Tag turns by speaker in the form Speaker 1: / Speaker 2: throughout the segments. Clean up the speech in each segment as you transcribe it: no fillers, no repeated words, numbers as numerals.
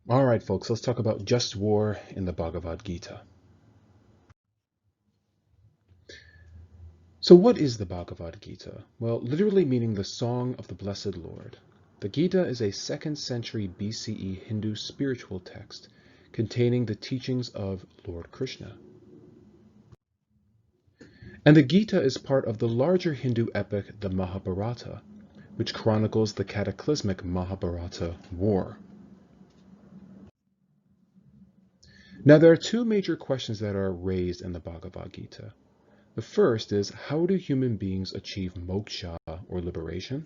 Speaker 1: All right, folks, let's talk about just war in the Bhagavad-Gita. So what is the Bhagavad-Gita? Well, literally meaning the Song of the Blessed Lord. The Gita is a 2nd century BCE Hindu spiritual text containing the teachings of Lord Krishna. And the Gita is part of the larger Hindu epic, the Mahabharata, which chronicles the cataclysmic Mahabharata war. Now, there are two major questions that are raised in the Bhagavad Gita. The first is, how do human beings achieve moksha, or liberation?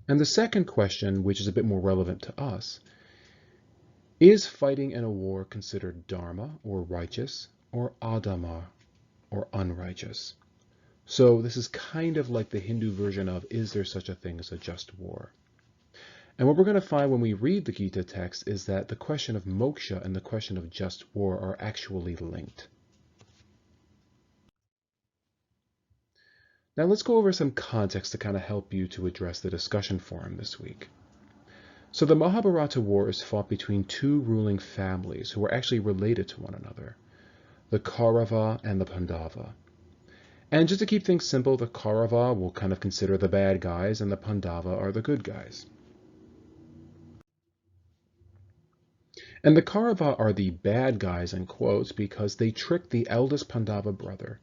Speaker 1: And the second question, which is a bit more relevant to us, is fighting in a war considered dharma, or righteous, or adharma, or unrighteous? So this is kind of like the Hindu version of, is there such a thing as a just war? And what we're going to find when we read the Gita text is that the question of moksha and the question of just war are actually linked. Now let's go over some context to kind of help you to address the discussion forum this week. So the Mahabharata war is fought between two ruling families who are actually related to one another, the Kaurava and the Pandava. And just to keep things simple, the Kaurava will kind of consider the bad guys and the Pandava are the good guys. And the Kaurava are the bad guys in quotes because they tricked the eldest Pandava brother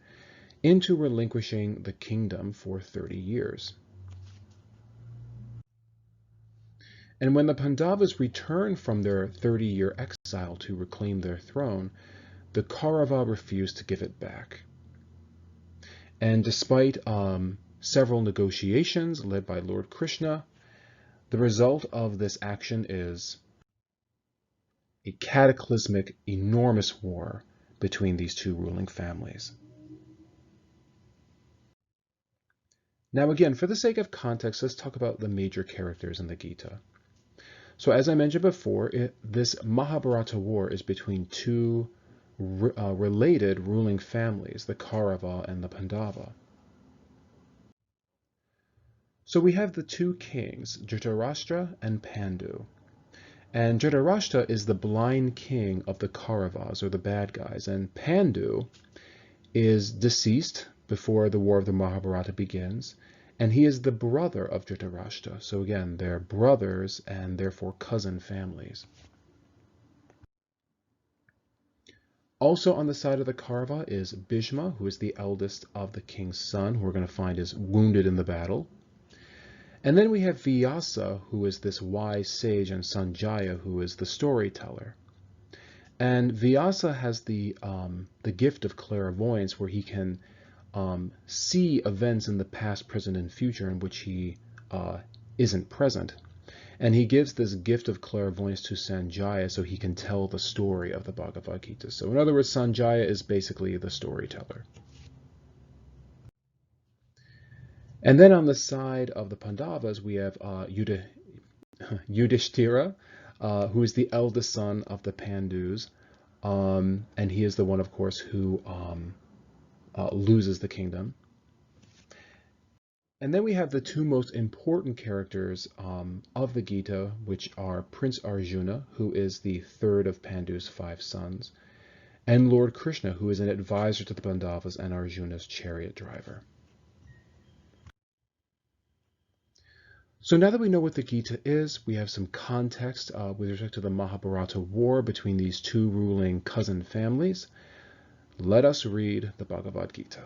Speaker 1: into relinquishing the kingdom for 30 years. And when the Pandavas returned from their 30-year exile to reclaim their throne, the Kaurava refused to give it back. And despite several negotiations led by Lord Krishna, the result of this action is a cataclysmic, enormous war between these two ruling families. Now again, for the sake of context, let's talk about the major characters in the Gita. So as I mentioned before, this Mahabharata war is between two related ruling families, the Kaurava and the Pandava. So we have the two kings, Dhritarashtra and Pandu. And Dhritarashtra is the blind king of the Kauravas, or the bad guys, and Pandu is deceased before the War of the Mahabharata begins, and he is the brother of Dhritarashtra. So again, they're brothers and therefore cousin families. Also on the side of the Kaurava is Bhishma, who is the eldest of the king's son, who we're going to find is wounded in the battle. And then we have Vyasa, who is this wise sage, and Sanjaya, who is the storyteller. And Vyasa has the gift of clairvoyance, where he can see events in the past, present, and future in which he isn't present. And he gives this gift of clairvoyance to Sanjaya so he can tell the story of the Bhagavad Gita. So in other words, Sanjaya is basically the storyteller. And then on the side of the Pandavas, we have Yudhishthira, who is the eldest son of the Pandus, and he is the one, of course, who loses the kingdom. And then we have the two most important characters of the Gita, which are Prince Arjuna, who is the third of Pandu's 5 sons, and Lord Krishna, who is an advisor to the Pandavas and Arjuna's chariot driver. So now that we know what the Gita is, we have some context with respect to the Mahabharata war between these two ruling cousin families. Let us read the Bhagavad Gita.